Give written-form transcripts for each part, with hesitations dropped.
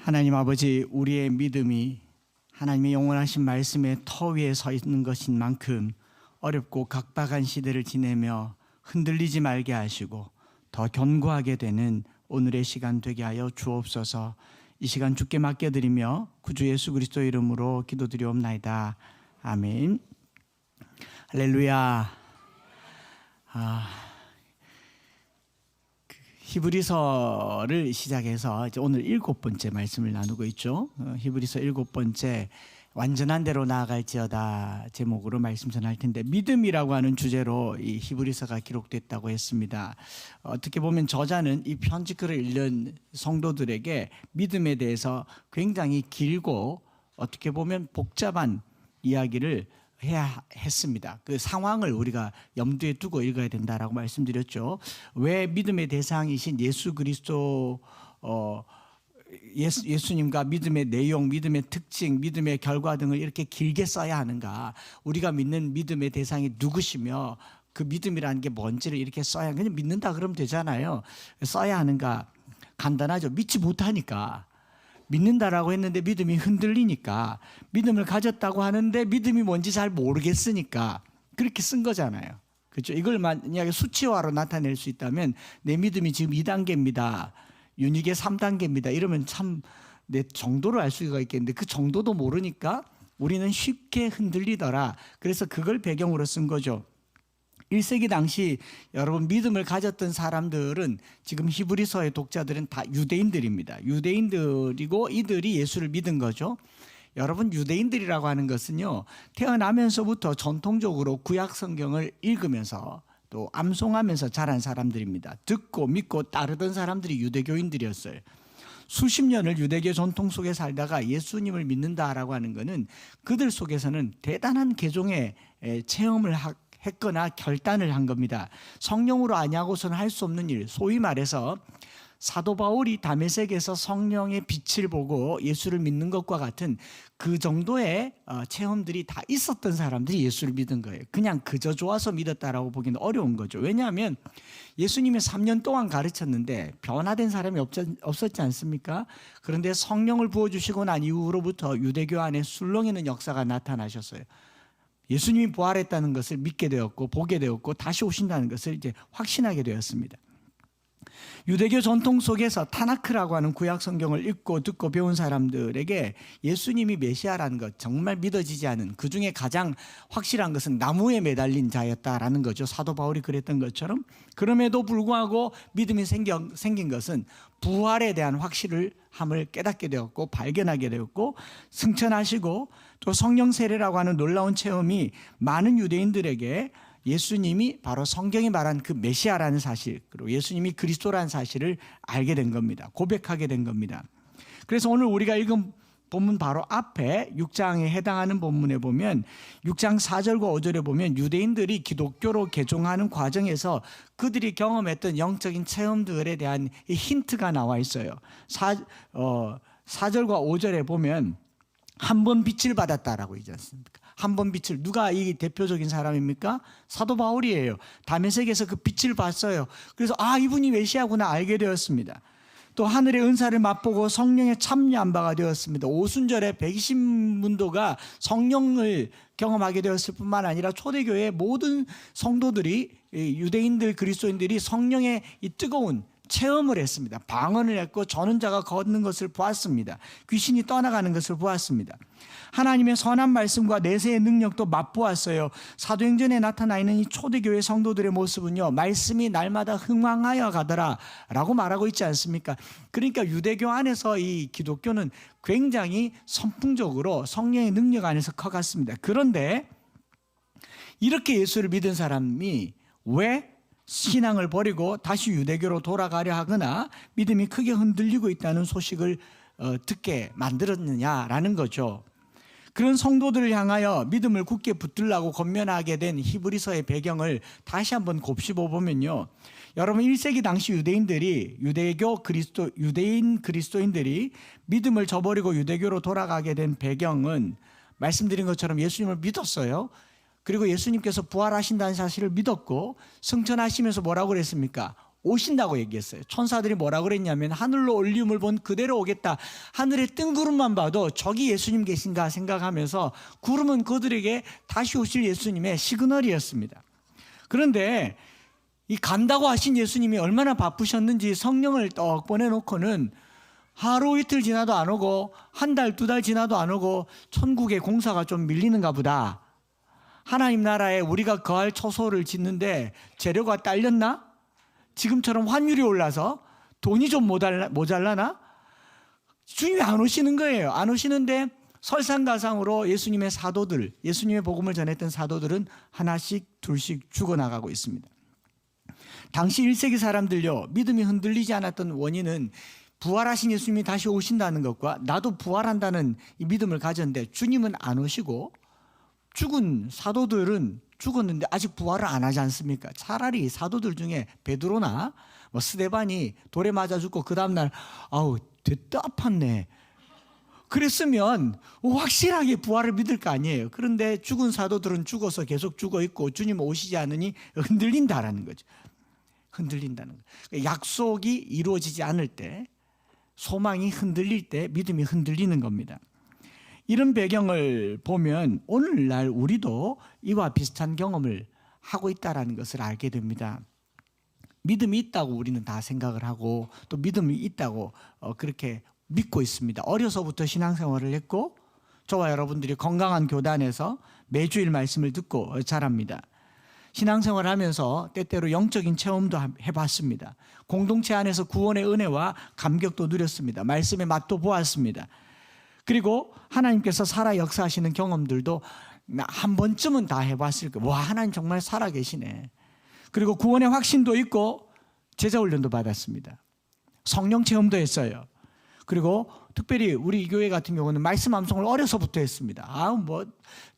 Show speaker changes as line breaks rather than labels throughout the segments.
하나님 아버지, 우리의 믿음이 하나님의 영원하신 말씀의 터 위에 서 있는 것인 만큼 어렵고 각박한 시대를 지내며 흔들리지 말게 하시고 더 견고하게 되는 오늘의 시간 되게 하여 주옵소서. 이 시간 주께 맡겨드리며 구주 예수 그리스도 이름으로 기도드리옵나이다. 아멘. 할렐루야. 히브리서를 시작해서 이제 오늘 7번째 말씀을 나누고 있죠. 히브리서 7번째 완전한 대로 나아갈지어다 제목으로 말씀 전할 텐데, 믿음이라고 하는 주제로 이 히브리서가 기록됐다고 했습니다. 어떻게 보면 저자는 이 편지글을 읽는 성도들에게 믿음에 대해서 굉장히 길고 어떻게 보면 복잡한 이야기를 해야 했습니다. 그 상황을 우리가 염두에 두고 읽어야 된다라고 말씀드렸죠. 왜 믿음의 대상이신 예수 그리스도 예수님과 믿음의 내용, 믿음의 특징, 믿음의 결과 등을 이렇게 길게 써야 하는가? 우리가 믿는 믿음의 대상이 누구시며 그 믿음이라는 게 뭔지를 이렇게 써야, 그냥 믿는다 그러면 되잖아요. 써야 하는가? 간단하죠. 믿지 못하니까. 믿는다라고 했는데 믿음이 흔들리니까, 믿음을 가졌다고 하는데 믿음이 뭔지 잘 모르겠으니까 그렇게 쓴 거잖아요. 그렇죠? 이걸 만약에 수치화로 나타낼 수 있다면 내 믿음이 지금 2단계입니다. 윤익의 3단계입니다. 이러면 참 내 정도를 알 수가 있겠는데 그 정도도 모르니까 우리는 쉽게 흔들리더라. 그래서 그걸 배경으로 쓴 거죠. 1세기 당시 여러분 믿음을 가졌던 사람들은, 지금 히브리서의 독자들은 다 유대인들입니다. 유대인들이고 이들이 예수를 믿은 거죠. 여러분, 유대인들이라고 하는 것은요, 태어나면서부터 전통적으로 구약 성경을 읽으면서 또 암송하면서 자란 사람들입니다. 듣고 믿고 따르던 사람들이 유대교인들이었어요. 수십 년을 유대교 전통 속에 살다가 예수님을 믿는다라고 하는 것은 그들 속에서는 대단한 개종의 체험을 했거나 결단을 한 겁니다. 성령으로 아니하고서는 할 수 없는 일, 소위 말해서 사도 바울이 다메섹에서 성령의 빛을 보고 예수를 믿는 것과 같은 그 정도의 체험들이 다 있었던 사람들이 예수를 믿은 거예요. 그냥 그저 좋아서 믿었다라고 보기는 어려운 거죠. 왜냐하면 예수님이 3년 동안 가르쳤는데 변화된 사람이 없었지 않습니까? 그런데 성령을 부어주시고 난 이후로부터 유대교 안에 술렁이는 역사가 나타나셨어요. 예수님이 부활했다는 것을 믿게 되었고 보게 되었고 다시 오신다는 것을 이제 확신하게 되었습니다. 유대교 전통 속에서 타나크라고 하는 구약 성경을 읽고 듣고 배운 사람들에게 예수님이 메시아라는 것, 정말 믿어지지 않은, 그 중에 가장 확실한 것은 나무에 매달린 자였다라는 거죠. 사도 바울이 그랬던 것처럼. 그럼에도 불구하고 믿음이 생긴 것은 부활에 대한 확실함을 깨닫게 되었고 발견하게 되었고 승천하시고, 또 성령 세례라고 하는 놀라운 체험이 많은 유대인들에게 예수님이 바로 성경이 말한 그 메시아라는 사실, 그리고 예수님이 그리스도라는 사실을 알게 된 겁니다. 고백하게 된 겁니다. 그래서 오늘 우리가 읽은 본문 바로 앞에 6장에 해당하는 본문에 보면 6장 4절과 5절에 보면 유대인들이 기독교로 개종하는 과정에서 그들이 경험했던 영적인 체험들에 대한 힌트가 나와 있어요. 4절과 5절에 보면 한 번 빛을 받았다라고 있지 않습니까? 한 번 빛을, 누가 이 대표적인 사람입니까? 사도 바울이에요. 다메섹에서 그 빛을 봤어요. 그래서 이분이 메시아구나 알게 되었습니다. 또 하늘의 은사를 맛보고 성령에 참여한 바가 되었습니다. 오순절에 120문도가 성령을 경험하게 되었을 뿐만 아니라 초대교회의 모든 성도들이, 유대인들, 그리스도인들이 성령의 이 뜨거운 체험을 했습니다. 방언을 했고 전원자가 걷는 것을 보았습니다. 귀신이 떠나가는 것을 보았습니다. 하나님의 선한 말씀과 내세의 능력도 맛보았어요. 사도행전에 나타나 있는 이 초대교회 성도들의 모습은요, 말씀이 날마다 흥왕하여 가더라 라고 말하고 있지 않습니까? 그러니까 유대교 안에서 이 기독교는 굉장히 선풍적으로 성령의 능력 안에서 커갔습니다. 그런데 이렇게 예수를 믿은 사람이 왜 신앙을 버리고 다시 유대교로 돌아가려 하거나 믿음이 크게 흔들리고 있다는 소식을 듣게 만들었느냐라는 거죠. 그런 성도들을 향하여 믿음을 굳게 붙들라고 권면하게 된 히브리서의 배경을 다시 한번 곱씹어 보면요, 여러분 1세기 당시 유대인 그리스도인들이 믿음을 저버리고 유대교로 돌아가게 된 배경은 말씀드린 것처럼 예수님을 믿었어요. 그리고 예수님께서 부활하신다는 사실을 믿었고 승천하시면서 뭐라고 그랬습니까? 오신다고 얘기했어요. 천사들이 뭐라고 그랬냐면 하늘로 올리움을 본 그대로 오겠다. 하늘의 뜬구름만 봐도 저기 예수님 계신가 생각하면서 구름은 그들에게 다시 오실 예수님의 시그널이었습니다. 그런데 이 간다고 하신 예수님이 얼마나 바쁘셨는지 성령을 떡 보내놓고는 하루 이틀 지나도 안 오고 한 달, 두 달 지나도 안 오고 천국의 공사가 좀 밀리는가 보다. 하나님 나라에 우리가 거할 초소를 짓는데 재료가 딸렸나? 지금처럼 환율이 올라서 돈이 좀 모자라나? 주님이 안 오시는 거예요. 안 오시는데 설상가상으로 예수님의 사도들, 예수님의 복음을 전했던 사도들은 하나씩 둘씩 죽어나가고 있습니다. 당시 1세기 사람들요, 믿음이 흔들리지 않았던 원인은 부활하신 예수님이 다시 오신다는 것과 나도 부활한다는 이 믿음을 가졌는데 주님은 안 오시고 죽은 사도들은 죽었는데 아직 부활을 안 하지 않습니까? 차라리 사도들 중에 베드로나 뭐 스데반이 돌에 맞아 죽고 그 다음날 아우 됐다 아팠네 그랬으면 확실하게 부활을 믿을 거 아니에요. 그런데 죽은 사도들은 죽어서 계속 죽어 있고 주님 오시지 않으니 흔들린다라는 거죠. 흔들린다는 거예요. 약속이 이루어지지 않을 때, 소망이 흔들릴 때 믿음이 흔들리는 겁니다. 이런 배경을 보면 오늘날 우리도 이와 비슷한 경험을 하고 있다는 것을 알게 됩니다. 믿음이 있다고 우리는 다 생각을 하고 또 믿음이 있다고 그렇게 믿고 있습니다. 어려서부터 신앙생활을 했고 저와 여러분들이 건강한 교단에서 매주일 말씀을 듣고 자랍니다. 신앙생활을 하면서 때때로 영적인 체험도 해봤습니다. 공동체 안에서 구원의 은혜와 감격도 누렸습니다. 말씀의 맛도 보았습니다. 그리고 하나님께서 살아 역사하시는 경험들도 한 번쯤은 다 해봤을 거예요. 와, 하나님 정말 살아계시네. 그리고 구원의 확신도 있고 제자훈련도 받았습니다. 성령 체험도 했어요. 그리고 특별히 우리 교회 같은 경우는 말씀 암송을 어려서부터 했습니다.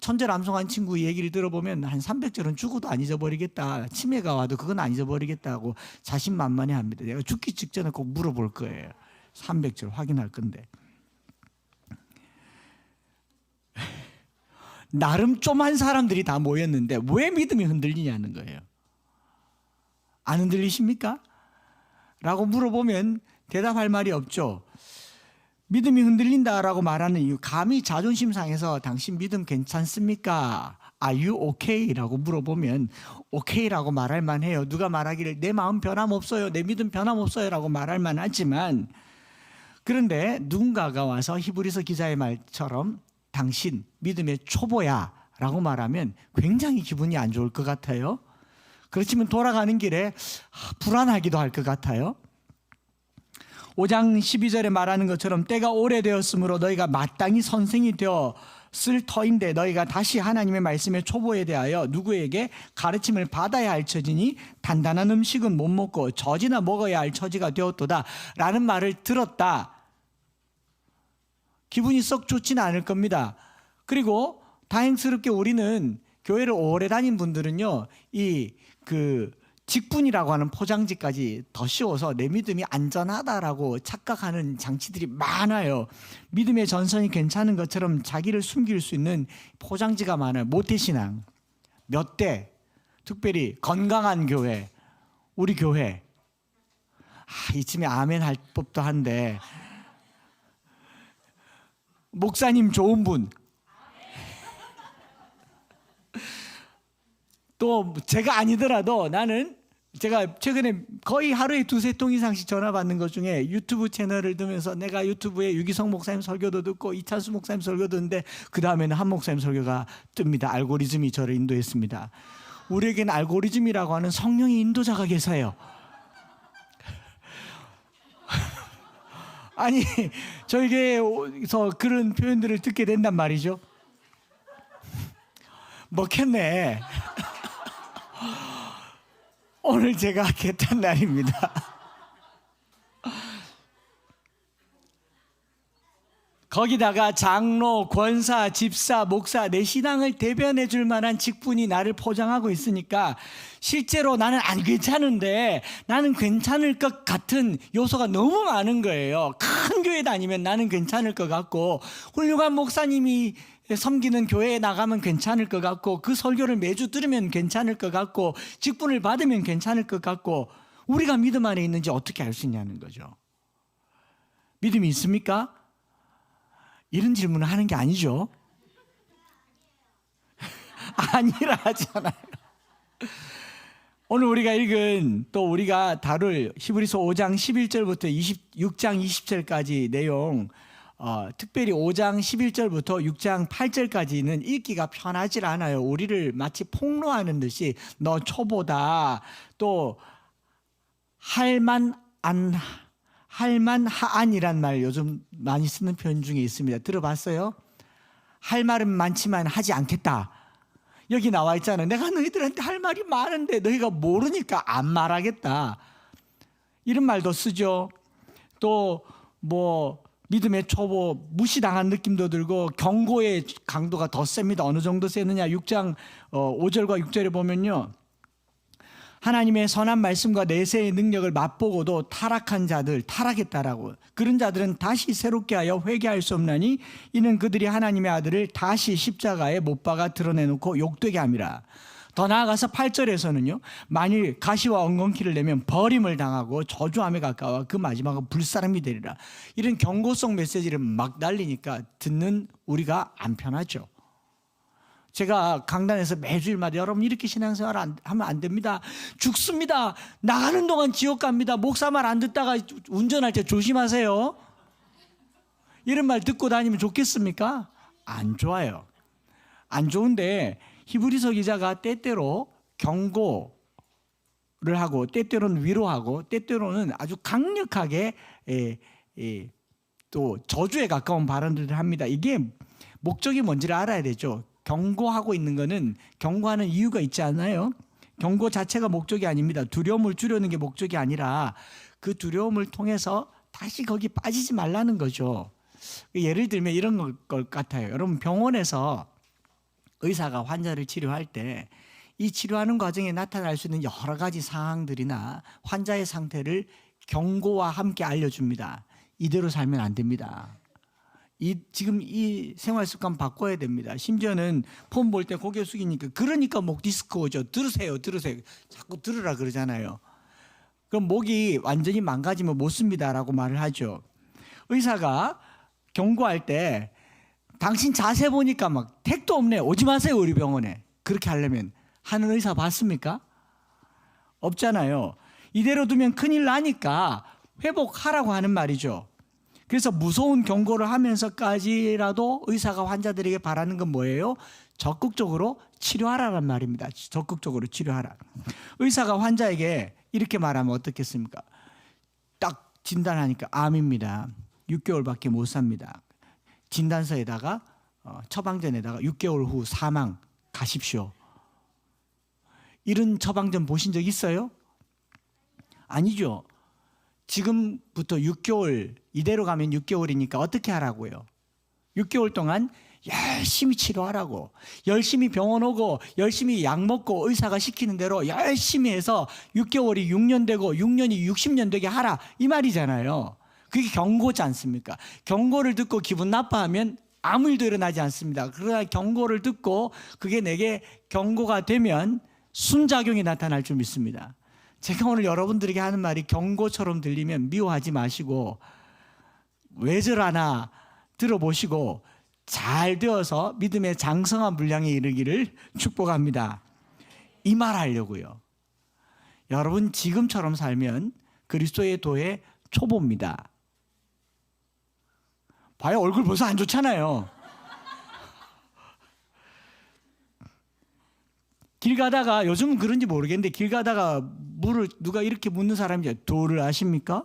천절 암송한 친구 얘기를 들어보면 한 300절은 죽어도 안 잊어버리겠다. 치매가 와도 그건 안 잊어버리겠다고 자신만만해 합니다. 내가 죽기 직전에 꼭 물어볼 거예요. 300절 확인할 건데. 나름 좀한 사람들이 다 모였는데 왜 믿음이 흔들리냐는 거예요. 안 흔들리십니까? 라고 물어보면 대답할 말이 없죠. 믿음이 흔들린다라고 말하는 이유, 감히 자존심 상해서 당신 믿음 괜찮습니까? Are you okay? 라고 물어보면 okay라고 말할 만해요. 누가 말하기를 내 마음 변함없어요, 내 믿음 변함없어요 라고 말할 만하지만, 그런데 누군가가 와서 히브리서 기자의 말처럼 당신 믿음의 초보야 라고 말하면 굉장히 기분이 안 좋을 것 같아요. 그렇지만 돌아가는 길에 불안하기도 할 것 같아요. 5장 12절에 말하는 것처럼 때가 오래되었으므로 너희가 마땅히 선생이 되었을 터인데 너희가 다시 하나님의 말씀의 초보에 대하여 누구에게 가르침을 받아야 할 처지니 단단한 음식은 못 먹고 젖이나 먹어야 할 처지가 되었도다 라는 말을 들었다. 기분이 썩 좋지는 않을 겁니다. 그리고 다행스럽게 우리는 교회를 오래 다닌 분들은요, 직분이라고 하는 포장지까지 더 씌워서 내 믿음이 안전하다라고 착각하는 장치들이 많아요. 믿음의 전선이 괜찮은 것처럼 자기를 숨길 수 있는 포장지가 많아요. 모태신앙, 몇 대, 특별히 건강한 교회, 우리 교회. 이쯤에 아멘 할 법도 한데, 목사님 좋은 분, 또 제가 아니더라도 제가 최근에 거의 하루에 2-3통 이상씩 전화 받는 것 중에 유튜브 채널을 두면서 내가 유튜브에 유기성 목사님 설교도 듣고 이찬수 목사님 설교도 듣는데 그 다음에는 한 목사님 설교가 뜹니다. 알고리즘이 저를 인도했습니다. 우리에겐 알고리즘이라고 하는 성령의 인도자가 계세요. 아니, 저에게서 그런 표현들을 듣게 된단 말이죠. 먹혔네. 오늘 제가 개탄 날입니다. 거기다가 장로, 권사, 집사, 목사, 내 신앙을 대변해 줄 만한 직분이 나를 포장하고 있으니까 실제로 나는 안 괜찮은데 나는 괜찮을 것 같은 요소가 너무 많은 거예요. 큰 교회 다니면 나는 괜찮을 것 같고, 훌륭한 목사님이 섬기는 교회에 나가면 괜찮을 것 같고, 그 설교를 매주 들으면 괜찮을 것 같고, 직분을 받으면 괜찮을 것 같고, 우리가 믿음 안에 있는지 어떻게 알 수 있냐는 거죠. 믿음이 있습니까? 이런 질문을 하는 게 아니죠. 아니라 하잖아요. 오늘 우리가 읽은 또 우리가 다룰 히브리서 5장 11절부터 6장 20절까지 내용, 특별히 5장 11절부터 6장 8절까지는 읽기가 편하질 않아요. 우리를 마치 폭로하는 듯이 너 초보다, 또 할만하안이란 말 요즘 많이 쓰는 표현 중에 있습니다. 들어봤어요? 할 말은 많지만 하지 않겠다. 여기 나와 있잖아요. 내가 너희들한테 할 말이 많은데 너희가 모르니까 안 말하겠다. 이런 말도 쓰죠. 또 뭐 믿음의 초보, 무시당한 느낌도 들고 경고의 강도가 더 셉니다. 어느 정도 세느냐. 6장 5절과 6절에 보면요, 하나님의 선한 말씀과 내세의 능력을 맛보고도 타락한 자들, 타락했다라고. 그런 자들은 다시 새롭게 하여 회개할 수 없나니 이는 그들이 하나님의 아들을 다시 십자가에 못 박아 드러내놓고 욕되게 함이라. 더 나아가서 8절에서는요, 만일 가시와 엉겅퀴를 내면 버림을 당하고 저주함에 가까워 그 마지막은 불사람이 되리라. 이런 경고성 메시지를 막 날리니까 듣는 우리가 안 편하죠. 제가 강단에서 매주일마다 여러분 이렇게 신앙생활 하면 안 됩니다. 죽습니다. 나가는 동안 지옥 갑니다. 목사 말 안 듣다가 운전할 때 조심하세요. 이런 말 듣고 다니면 좋겠습니까? 안 좋아요. 안 좋은데 히브리서 기자가 때때로 경고를 하고 때때로는 위로하고 때때로는 아주 강력하게 또 저주에 가까운 발언들을 합니다. 이게 목적이 뭔지를 알아야 되죠. 경고하고 있는 거는 경고하는 이유가 있지 않아요? 경고 자체가 목적이 아닙니다. 두려움을 주려는 게 목적이 아니라 그 두려움을 통해서 다시 거기 빠지지 말라는 거죠. 예를 들면 이런 것 같아요. 여러분 병원에서 의사가 환자를 치료할 때 이 치료하는 과정에 나타날 수 있는 여러 가지 상황들이나 환자의 상태를 경고와 함께 알려줍니다. 이대로 살면 안 됩니다. 지금 이 생활 습관 바꿔야 됩니다. 심지어는 폰 볼 때 고개 숙이니까 그러니까 목 디스크 오죠. 들으세요. 자꾸 들으라 그러잖아요. 그럼 목이 완전히 망가지면 못 씁니다라고 말을 하죠. 의사가 경고할 때 당신 자세 보니까 막 택도 없네. 오지 마세요 우리 병원에. 그렇게 하려면 하는 의사 봤습니까? 없잖아요. 이대로 두면 큰일 나니까 회복하라고 하는 말이죠. 그래서 무서운 경고를 하면서까지라도 의사가 환자들에게 바라는 건 뭐예요? 적극적으로 치료하라는 말입니다. 적극적으로 치료하라. 의사가 환자에게 이렇게 말하면 어떻겠습니까? 딱 진단하니까 암입니다. 6개월밖에 못 삽니다. 진단서에다가 처방전에다가 6개월 후 사망 가십시오. 이런 처방전 보신 적 있어요? 아니죠. 지금부터 6개월, 이대로 가면 6개월이니까 어떻게 하라고요? 6개월 동안 열심히 치료하라고. 열심히 병원 오고 열심히 약 먹고 의사가 시키는 대로 열심히 해서 6개월이 6년 되고 6년이 60년 되게 하라, 이 말이잖아요. 그게 경고지 않습니까? 경고를 듣고 기분 나빠하면 아무 일도 일어나지 않습니다. 그러나 경고를 듣고 그게 내게 경고가 되면 순작용이 나타날 줄 믿습니다. 제가 오늘 여러분들에게 하는 말이 경고처럼 들리면 미워하지 마시고 왜 저러나 들어보시고 잘 되어서 믿음의 장성한 분량에 이르기를 축복합니다. 이 말 하려고요. 여러분 지금처럼 살면 그리스도의 도의 초보입니다. 봐요, 얼굴 벌써 안 좋잖아요. 길 가다가, 요즘은 그런지 모르겠는데 길 가다가 물을 누가 이렇게 묻는 사람이 도를 아십니까?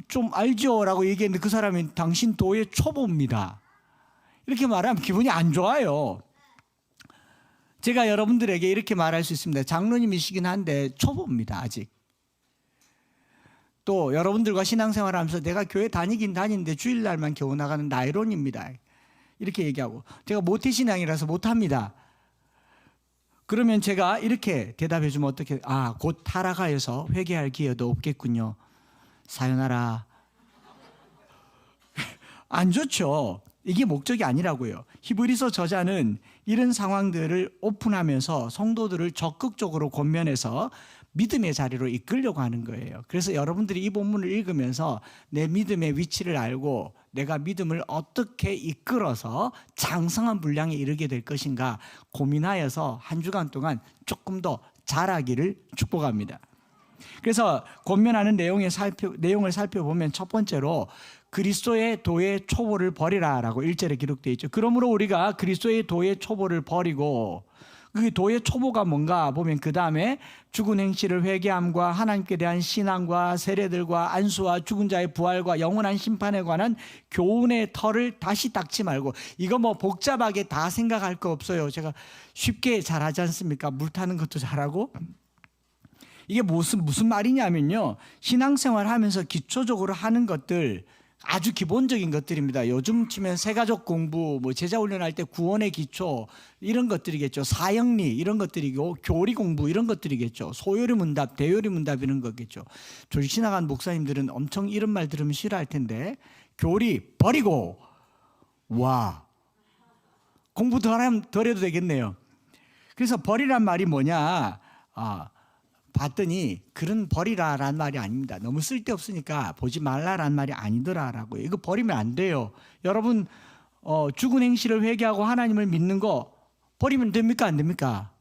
좀 알죠? 라고 얘기했는데 그 사람이 당신 도의 초보입니다. 이렇게 말하면 기분이 안 좋아요. 제가 여러분들에게 이렇게 말할 수 있습니다. 장로님이시긴 한데 초보입니다. 아직. 또 여러분들과 신앙생활을 하면서 내가 교회 다니긴 다니는데 주일날만 겨우 나가는 나이론입니다. 이렇게 얘기하고, 제가 모태신앙이라서 못합니다. 그러면 제가 이렇게 대답해 주면 어떻게, 곧 타락하여서 회개할 기회도 없겠군요. 사요나라. 안 좋죠. 이게 목적이 아니라고요. 히브리서 저자는 이런 상황들을 오픈하면서 성도들을 적극적으로 권면해서 믿음의 자리로 이끌려고 하는 거예요. 그래서 여러분들이 이 본문을 읽으면서 내 믿음의 위치를 알고 내가 믿음을 어떻게 이끌어서 장성한 분량에 이르게 될 것인가 고민하여서 한 주간 동안 조금 더 잘하기를 축복합니다. 그래서 권면하는 내용을 살펴보면 첫 번째로 그리스도의 도의 초보를 버리라라고 1절에 기록되어 있죠. 그러므로 우리가 그리스도의 도의 초보를 버리고, 그 도의 초보가 뭔가 보면 그 다음에 죽은 행실을 회개함과 하나님께 대한 신앙과 세례들과 안수와 죽은 자의 부활과 영원한 심판에 관한 교훈의 털을 다시 닦지 말고, 이거 뭐 복잡하게 다 생각할 거 없어요. 제가 쉽게 잘하지 않습니까? 물 타는 것도 잘하고. 이게 무슨 말이냐면요, 신앙생활 하면서 기초적으로 하는 것들, 아주 기본적인 것들입니다. 요즘 치면 새가족 공부, 뭐 제자 훈련할 때 구원의 기초 이런 것들이겠죠. 사형리 이런 것들이고, 교리 공부 이런 것들이겠죠. 소요리 문답, 대요리 문답 이런 거겠죠. 졸지 나간 목사님들은 엄청 이런 말 들으면 싫어할 텐데, 교리 버리고 와 공부 덜 해도 되겠네요. 그래서 버리란 말이 뭐냐? 봤더니 그런 버리라란 말이 아닙니다. 너무 쓸데없으니까 보지 말라란 말이 아니더라라고요. 이거 버리면 안 돼요. 여러분 죽은 행실을 회개하고 하나님을 믿는 거 버리면 됩니까? 안 됩니까?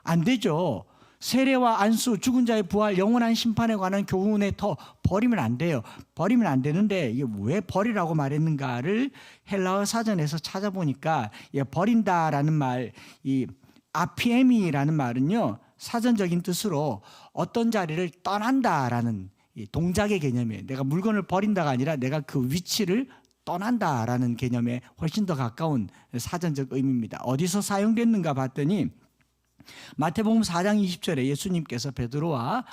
안 되죠. 세례와 안수, 죽은 자의 부활, 영원한 심판에 관한 교훈에 더 버리면 안 돼요. 버리면 안 되는데 이게 왜 버리라고 말했는가를 헬라어 사전에서 찾아보니까 버린다라는 말, 이 아피에미라는 말은요, 사전적인 뜻으로 어떤 자리를 떠난다라는 동작의 개념이에요. 내가 물건을 버린다가 아니라 내가 그 위치를 떠난다라는 개념에 훨씬 더 가까운 사전적 의미입니다. 어디서 사용됐는가 봤더니 마태복음 4장 20절에 예수님께서 베드로와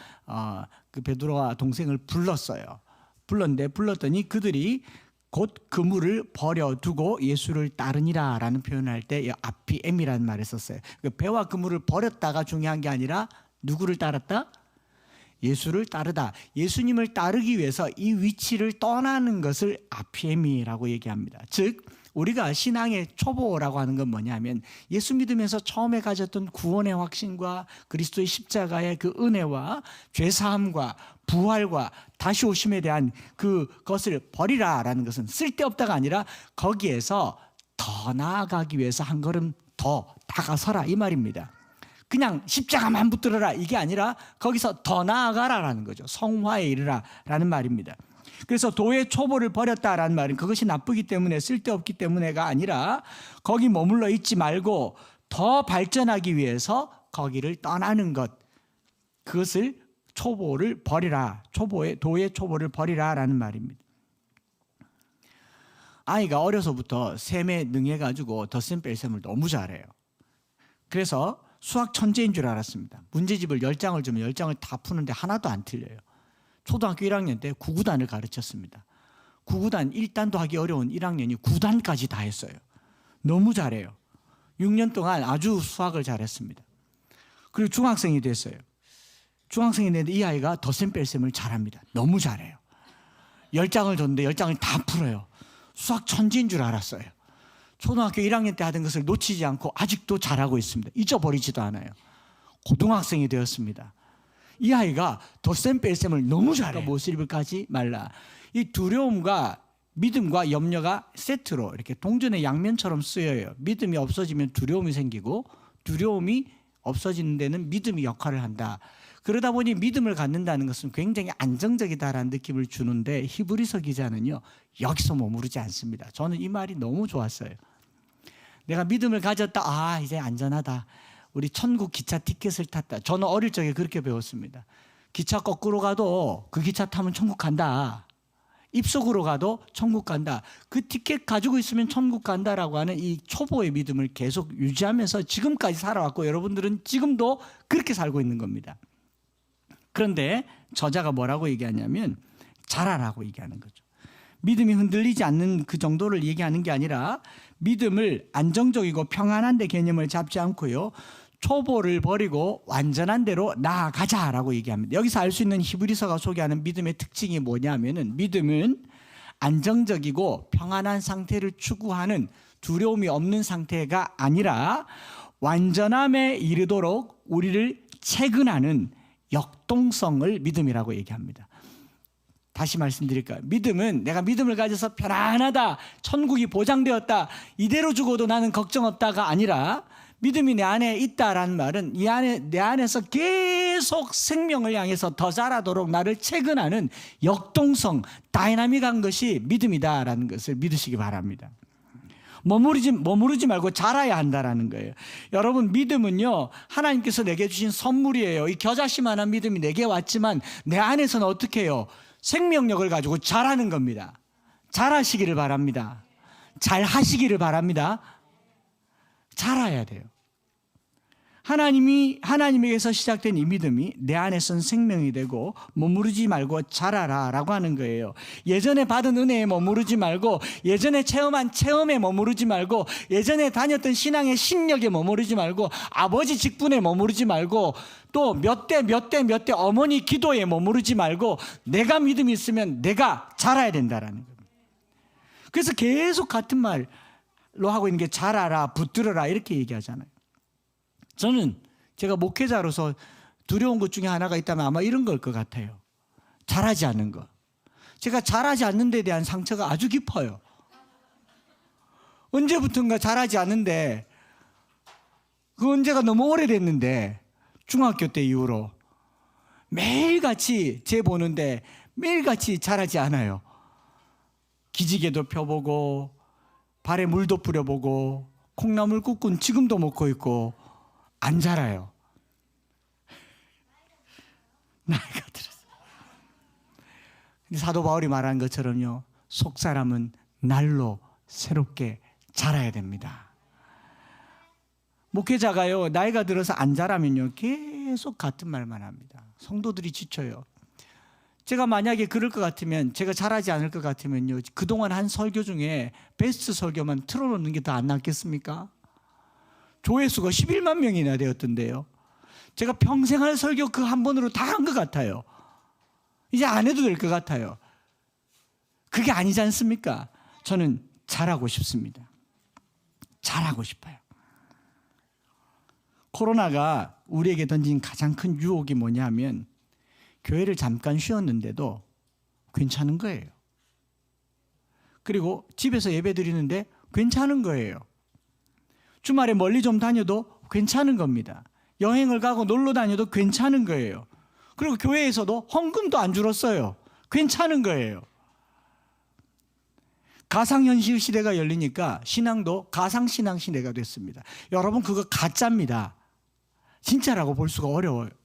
동생을 불렀어요. 불렀더니 그들이 곧 그물을 버려두고 예수를 따르니라 라는 표현을 할 때 아피엠이라는 말을 썼어요. 배와 그물을 버렸다가 중요한 게 아니라 누구를 따랐다? 예수를 따르다. 예수님을 따르기 위해서 이 위치를 떠나는 것을 아피엠이라고 얘기합니다. 즉 우리가 신앙의 초보라고 하는 건 뭐냐면, 예수 믿으면서 처음에 가졌던 구원의 확신과 그리스도의 십자가의 그 은혜와 죄사함과 부활과 다시 오심에 대한 그것을 버리라라는 것은 쓸데없다가 아니라 거기에서 더 나아가기 위해서 한 걸음 더 다가서라 이 말입니다. 그냥 십자가만 붙들어라 이게 아니라 거기서 더 나아가라라는 거죠. 성화에 이르라라는 말입니다. 그래서 도의 초보를 버렸다라는 말은 그것이 나쁘기 때문에 쓸데없기 때문에가 아니라 거기 머물러 있지 말고 더 발전하기 위해서 거기를 떠나는 것, 그것을 초보를 버리라, 도의 초보를 버리라라는 말입니다. 아이가 어려서부터 셈에 능해가지고 덧셈 뺄셈을 너무 잘해요. 그래서 수학 천재인 줄 알았습니다. 문제집을 10장을 주면 10장을 다 푸는데 하나도 안 틀려요. 초등학교 1학년 때 9구단을 가르쳤습니다. 9구단 1단도 하기 어려운 1학년이 9단까지 다 했어요. 너무 잘해요. 6년 동안 아주 수학을 잘했습니다. 그리고 중학생이 됐어요. 중학생이 됐는데 이 아이가 덧셈 뺄셈을 잘합니다. 너무 잘해요. 10장을 줬는데 10장을 다 풀어요. 수학 천재인 줄 알았어요. 초등학교 1학년 때 하던 것을 놓치지 않고 아직도 잘하고 있습니다. 잊어버리지도 않아요. 고등학생이 되었습니다. 이 아이가 덧셈 뺄셈을 너무 잘해요. 모습을 까지 말라. 이 두려움과 믿음과 염려가 세트로 이렇게 동전의 양면처럼 쓰여요. 믿음이 없어지면 두려움이 생기고, 두려움이 없어지는 데는 믿음이 역할을 한다. 그러다 보니 믿음을 갖는다는 것은 굉장히 안정적이다라는 느낌을 주는데, 히브리서 기자는요 여기서 머무르지 않습니다. 저는 이 말이 너무 좋았어요. 내가 믿음을 가졌다, 이제 안전하다. 우리 천국 기차 티켓을 탔다. 저는 어릴 적에 그렇게 배웠습니다. 기차 거꾸로 가도 그 기차 타면 천국 간다. 입속으로 가도 천국 간다. 그 티켓 가지고 있으면 천국 간다라고 하는 이 초보의 믿음을 계속 유지하면서 지금까지 살아왔고, 여러분들은 지금도 그렇게 살고 있는 겁니다. 그런데 저자가 뭐라고 얘기하냐면 잘하라고 얘기하는 거죠. 믿음이 흔들리지 않는 그 정도를 얘기하는 게 아니라 믿음을 안정적이고 평안한 데 개념을 잡지 않고요, 초보를 버리고 완전한 대로 나아가자라고 얘기합니다. 여기서 알 수 있는 히브리서가 소개하는 믿음의 특징이 뭐냐면은, 믿음은 안정적이고 평안한 상태를 추구하는 두려움이 없는 상태가 아니라 완전함에 이르도록 우리를 채근하는 역동성을 믿음이라고 얘기합니다. 다시 말씀드릴까요? 믿음은 내가 믿음을 가져서 편안하다, 천국이 보장되었다, 이대로 죽어도 나는 걱정 없다가 아니라 믿음이 내 안에 있다라는 말은 내 안에서 계속 생명을 향해서 더 자라도록 나를 채근하는 역동성, 다이나믹한 것이 믿음이다라는 것을 믿으시기 바랍니다. 머무르지 말고 자라야 한다라는 거예요. 여러분, 믿음은요, 하나님께서 내게 주신 선물이에요. 이 겨자씨만한 믿음이 내게 왔지만 내 안에서는 어떻게 해요? 생명력을 가지고 자라는 겁니다. 잘하시기를 바랍니다. 잘 하시기를 바랍니다. 자라야 돼요. 하나님에게서 시작된 이 믿음이 내 안에선 생명이 되고 머무르지 말고 자라라 라고 하는 거예요. 예전에 받은 은혜에 머무르지 말고, 예전에 체험한 체험에 머무르지 말고, 예전에 다녔던 신앙의 신력에 머무르지 말고, 아버지 직분에 머무르지 말고, 또 몇 대 어머니 기도에 머무르지 말고, 내가 믿음이 있으면 내가 자라야 된다라는 겁니다. 그래서 계속 같은 말로 하고 있는 게 자라라, 붙들어라 이렇게 얘기하잖아요. 저는 제가 목회자로서 두려운 것 중에 하나가 있다면 아마 이런 걸 것 같아요. 잘하지 않는 것. 제가 잘하지 않는 데 대한 상처가 아주 깊어요. 언제부턴가 잘하지 않는데, 그 언제가 너무 오래됐는데, 중학교 때 이후로 매일같이 재 보는데 매일같이 잘하지 않아요. 기지개도 펴보고 발에 물도 뿌려보고 콩나물 국군 지금도 먹고 있고 안 자라요. 나이가 들었어. 근데 사도 바울이 말한 것처럼요, 속사람은 날로 새롭게 자라야 됩니다. 목회자가요, 나이가 들어서 안 자라면요, 계속 같은 말만 합니다. 성도들이 지쳐요. 제가 만약에 그럴 것 같으면, 제가 잘하지 않을 것 같으면요, 그동안 한 설교 중에 베스트 설교만 틀어놓는 게 더 안 낫겠습니까? 조회수가 11만 명이나 되었던데요. 제가 평생 할 설교 그 한 번으로 다 한 것 같아요. 이제 안 해도 될 것 같아요. 그게 아니지 않습니까? 저는 잘하고 싶습니다. 잘하고 싶어요. 코로나가 우리에게 던진 가장 큰 유혹이 뭐냐면, 교회를 잠깐 쉬었는데도 괜찮은 거예요. 그리고 집에서 예배 드리는데 괜찮은 거예요. 주말에 멀리 좀 다녀도 괜찮은 겁니다. 여행을 가고 놀러 다녀도 괜찮은 거예요. 그리고 교회에서도 헌금도 안 줄었어요. 괜찮은 거예요. 가상현실 시대가 열리니까 신앙도 가상신앙 시대가 됐습니다. 여러분, 그거 가짜입니다. 진짜라고 볼 수가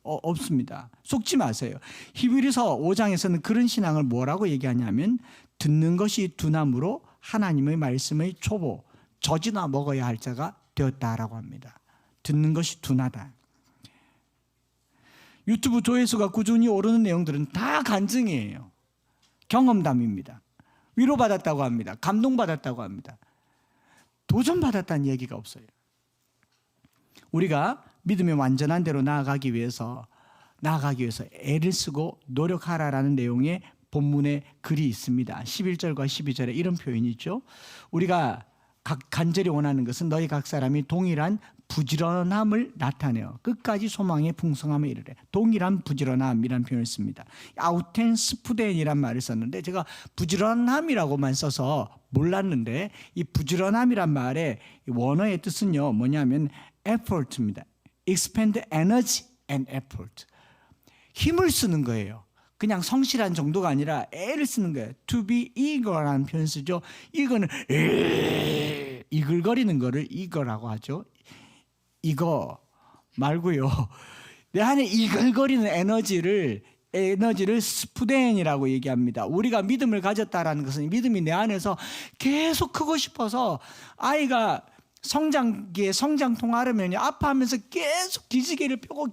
없습니다. 속지 마세요. 히브리서 5장에서는 그런 신앙을 뭐라고 얘기하냐면, 듣는 것이 둔함으로 하나님의 말씀의 초보, 젖이나 먹어야 할 자가 되었다라고 합니다. 듣는 것이 둔하다. 유튜브 조회수가 꾸준히 오르는 내용들은 다 간증이에요. 경험담입니다. 위로받았다고 합니다. 감동받았다고 합니다. 도전받았다는 얘기가 없어요. 우리가 믿음의 완전한 대로 나아가기 위해서 애를 쓰고 노력하라라는 내용의 본문에 글이 있습니다. 11절과 12절에 이런 표현이 있죠. 우리가 간절히 원하는 것은 너희 각 사람이 동일한 부지런함을 나타내어 끝까지 소망의 풍성함에 이르래. 동일한 부지런함이라는 표현을 씁니다. 아우텐 스푸덴이란 말을 썼는데, 제가 부지런함이라고만 써서 몰랐는데, 이 부지런함이란 말의 원어의 뜻은요, 뭐냐면 effort입니다. expend energy and effort. 힘을 쓰는 거예요. 그냥 성실한 정도가 아니라 애를 쓰는 거예요. To be eager라는 표현 쓰죠. 이거는 이글거리는 거를 eager라고 하죠. 이거 말고요, 내 안에 이글거리는 에너지를 스푸덴이라고 얘기합니다. 우리가 믿음을 가졌다라는 것은 믿음이 내 안에서 계속 크고 싶어서, 아이가 성장기에 성장통 하려면 아파하면서 계속 기지개를 펴고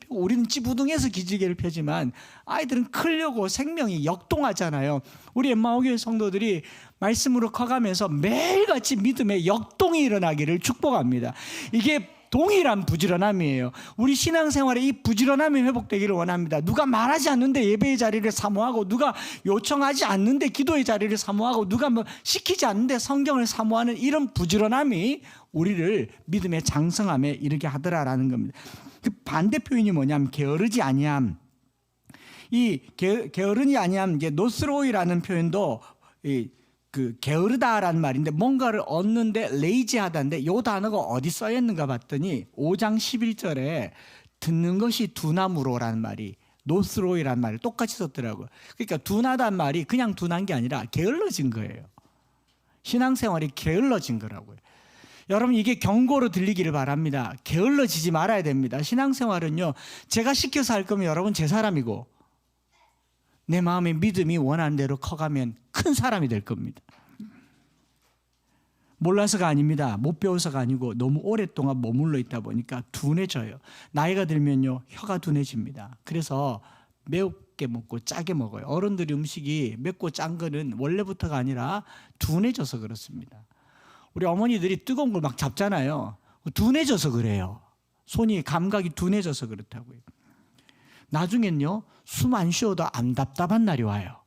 우리는 찌부둥해서 기지개를 펴지만 아이들은 크려고 생명이 역동하잖아요. 우리 엠마오교회 성도들이 말씀으로 커가면서 매일같이 믿음의 역동이 일어나기를 축복합니다. 이게 동일한 부지런함이에요. 우리 신앙생활에 이 부지런함이 회복되기를 원합니다. 누가 말하지 않는데 예배의 자리를 사모하고, 누가 요청하지 않는데 기도의 자리를 사모하고, 누가 뭐 시키지 않는데 성경을 사모하는 이런 부지런함이 우리를 믿음의 장성함에 이르게 하더라라는 겁니다. 그 반대 표현이 뭐냐면 게으르지 아니함. 이 게으르지 아니함, 이게 노스로이라는 표현도 그 게으르다라는 말인데, 뭔가를 얻는데 레이지하다인데, 이 단어가 어디 써 있는가 봤더니 5장 11절에 듣는 것이 둔함으로라는 말이, 노스로이라는 말을 똑같이 썼더라고요. 그러니까 둔하다는 말이 그냥 둔한 게 아니라 게을러진 거예요. 신앙생활이 게을러진 거라고요. 여러분, 이게 경고로 들리기를 바랍니다. 게을러지지 말아야 됩니다. 신앙생활은요, 제가 시켜서 할 거면 여러분 제 사람이고, 내 마음의 믿음이 원하는 대로 커가면 큰 사람이 될 겁니다. 몰라서가 아닙니다. 못 배워서가 아니고 너무 오랫동안 머물러 있다 보니까 둔해져요. 나이가 들면요, 혀가 둔해집니다. 그래서 맵게 먹고 짜게 먹어요. 어른들이 음식이 맵고 짠 거는 원래부터가 아니라 둔해져서 그렇습니다. 우리 어머니들이 뜨거운 걸 막 잡잖아요. 둔해져서 그래요. 손이 감각이 둔해져서 그렇다고요. 나중엔요, 숨 안 쉬어도 안 답답한 날이 와요.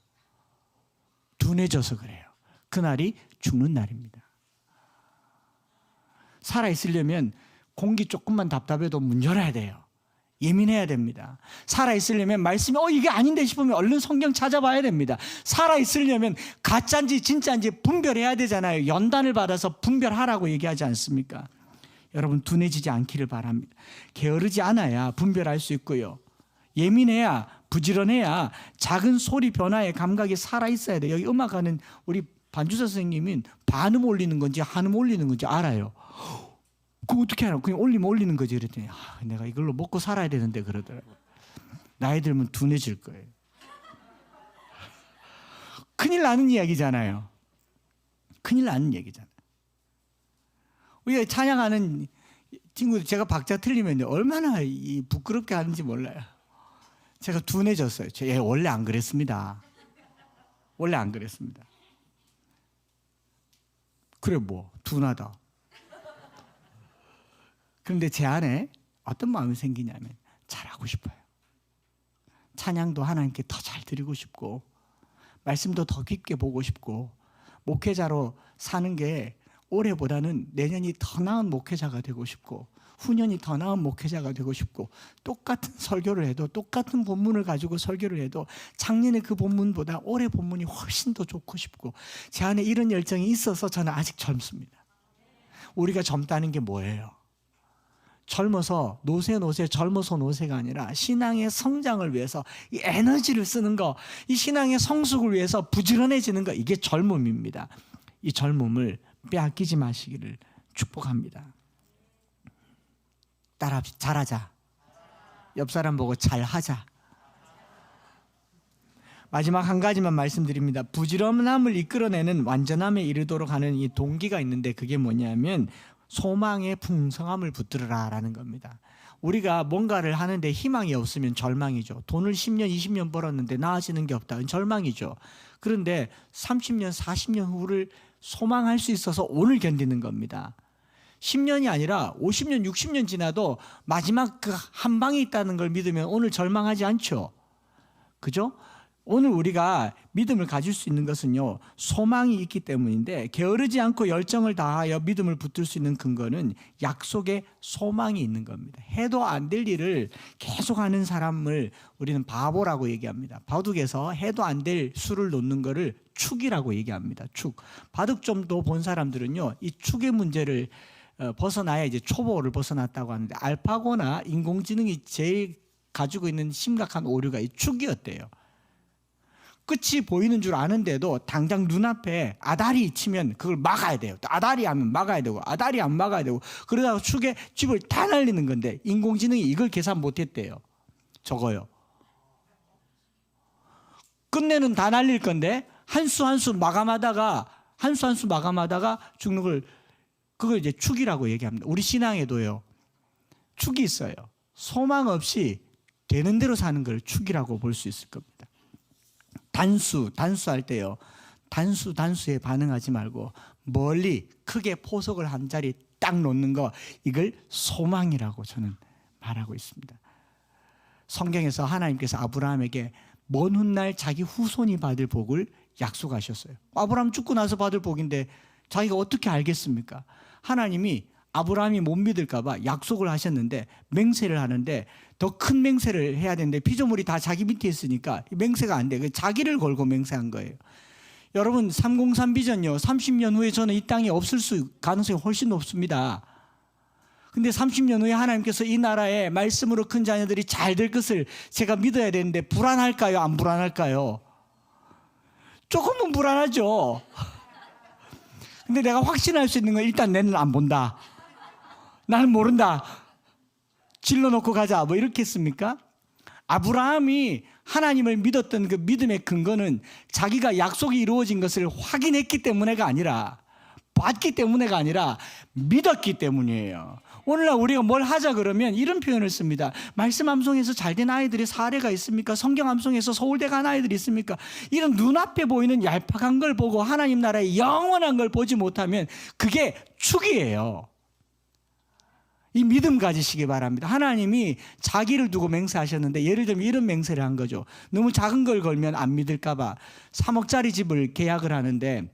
둔해져서 그래요. 그날이 죽는 날입니다. 살아있으려면 공기 조금만 답답해도 문 열어야 돼요. 예민해야 됩니다. 살아있으려면 말씀이 이게 아닌데 싶으면 얼른 성경 찾아봐야 됩니다. 살아있으려면 가짜인지 진짜인지 분별해야 되잖아요. 연단을 받아서 분별하라고 얘기하지 않습니까? 여러분, 둔해지지 않기를 바랍니다. 게으르지 않아야 분별할 수 있고요, 예민해야, 부지런해야 작은 소리 변화에 감각이 살아있어야 돼요. 여기 음악하는 우리 반주사 선생님은 반음 올리는 건지 한음 올리는 건지 알아요. 그거 어떻게 알아? 그냥 올리면 올리는 거지. 그랬더니 내가 이걸로 먹고 살아야 되는데 그러더라고요. 나이 들면 둔해질 거예요. 큰일 나는 이야기잖아요. 큰일 나는 얘기잖아요. 우리가 찬양하는 친구들, 제가 박자 틀리면 얼마나 부끄럽게 하는지 몰라요. 제가 둔해졌어요. 원래 안 그랬습니다. 원래 안 그랬습니다. 그래 뭐 둔하다. 그런데 제 안에 어떤 마음이 생기냐면 잘하고 싶어요. 찬양도 하나님께 더 잘 드리고 싶고, 말씀도 더 깊게 보고 싶고, 목회자로 사는 게 올해보다는 내년이 더 나은 목회자가 되고 싶고, 후년이 더 나은 목회자가 되고 싶고, 똑같은 설교를 해도, 똑같은 본문을 가지고 설교를 해도 작년에 그 본문보다 올해 본문이 훨씬 더 좋고 싶고, 제 안에 이런 열정이 있어서 저는 아직 젊습니다. 우리가 젊다는 게 뭐예요? 젊어서 젊어서 노세가 아니라 신앙의 성장을 위해서 이 에너지를 쓰는 거, 이 신앙의 성숙을 위해서 부지런해지는 거, 이게 젊음입니다. 이 젊음을 빼앗기지 마시기를 축복합니다. 따라합시다. 잘하자. 옆 사람 보고 잘하자. 마지막 한 가지만 말씀드립니다. 부지런함을 이끌어내는 완전함에 이르도록 하는 이 동기가 있는데, 그게 뭐냐면 소망의 풍성함을 붙들으라라는 겁니다. 우리가 뭔가를 하는데 희망이 없으면 절망이죠. 돈을 10년, 20년 벌었는데 나아지는 게 없다. 절망이죠. 그런데 30년, 40년 후를 소망할 수 있어서 오늘 견디는 겁니다. 10년이 아니라 50년, 60년 지나도 마지막 그 한 방이 있다는 걸 믿으면 오늘 절망하지 않죠. 그죠? 오늘 우리가 믿음을 가질 수 있는 것은요, 소망이 있기 때문인데, 게으르지 않고 열정을 다하여 믿음을 붙들 수 있는 근거는 약속에 소망이 있는 겁니다. 해도 안 될 일을 계속하는 사람을 우리는 바보라고 얘기합니다. 바둑에서 해도 안 될 수를 놓는 거를 축이라고 얘기합니다. 축. 바둑 좀 더 본 사람들은요, 이 축의 문제를 벗어나야 이제 초보를 벗어났다고 하는데, 알파고나 인공지능이 제일 가지고 있는 심각한 오류가 이 축이었대요. 끝이 보이는 줄 아는데도 당장 눈앞에 아다리 치면 그걸 막아야 돼요. 아다리 하면 막아야 되고, 아다리 하면 막아야 되고, 그러다가 축에 집을 다 날리는 건데 인공지능이 이걸 계산 못했대요. 적어요. 끝내는 다 날릴 건데 한 수 한 수 마감하다가 죽는 걸, 그걸 이제 축이라고 얘기합니다. 우리 신앙에도요, 축이 있어요. 소망 없이 되는 대로 사는 걸 축이라고 볼 수 있을 겁니다. 단수할 때요, 단수에 반응하지 말고 멀리 크게 포석을 한 자리 딱 놓는 거, 이걸 소망이라고 저는 말하고 있습니다. 성경에서 하나님께서 아브라함에게 먼 훗날 자기 후손이 받을 복을 약속하셨어요. 아브라함 죽고 나서 받을 복인데 자기가 어떻게 알겠습니까? 하나님이 아브라함이 못 믿을까 봐 약속을 하셨는데 맹세를 하는데 더 큰 맹세를 해야 되는데 피조물이 다 자기 밑에 있으니까 맹세가 안 돼. 자기를 걸고 맹세한 거예요. 여러분 303 비전요, 30년 후에 저는 이 땅에 없을 가능성이 훨씬 높습니다. 근데 30년 후에 하나님께서 이 나라에 말씀으로 큰 자녀들이 잘 될 것을 제가 믿어야 되는데 불안할까요? 안 불안할까요? 조금은 불안하죠. 근데 내가 확신할 수 있는 건 일단 내 눈 안 본다. 나는 모른다. 질러놓고 가자. 뭐 이렇게 했습니까? 아브라함이 하나님을 믿었던 그 믿음의 근거는 자기가 약속이 이루어진 것을 확인했기 때문에가 아니라, 봤기 때문에가 아니라 믿었기 때문이에요. 오늘날 우리가 뭘 하자 그러면 이런 표현을 씁니다. 말씀 암송에서 잘된 아이들의 사례가 있습니까? 성경 암송에서 서울대 간 아이들이 있습니까? 이런 눈앞에 보이는 얄팍한 걸 보고 하나님 나라의 영원한 걸 보지 못하면 그게 축이에요. 이 믿음 가지시기 바랍니다. 하나님이 자기를 두고 맹세하셨는데 예를 들면 이런 맹세를 한 거죠. 너무 작은 걸 걸면 안 믿을까 봐 3억짜리 집을 계약을 하는데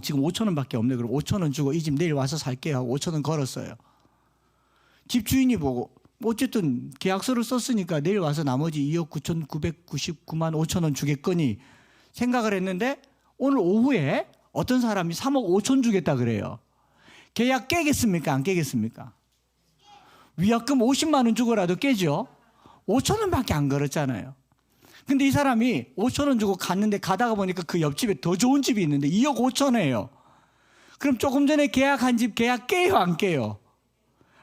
지금 5천 원밖에 없네. 그럼 5천 원 주고 이 집 내일 와서 살게요 하고 5천 원 걸었어요. 집 주인이 보고 어쨌든 계약서를 썼으니까 내일 와서 나머지 2억 9,999만 5천 원 주겠거니 생각을 했는데 오늘 오후에 어떤 사람이 3억 5천 주겠다 그래요. 계약 깨겠습니까? 안 깨겠습니까? 위약금 50만 원 주고라도 깨죠. 5천 원밖에 안 걸었잖아요. 근데 이 사람이 5천 원 주고 갔는데 가다가 보니까 그 옆집에 더 좋은 집이 있는데 2억 5천이에요. 그럼 조금 전에 계약한 집 계약 깨요 안 깨요?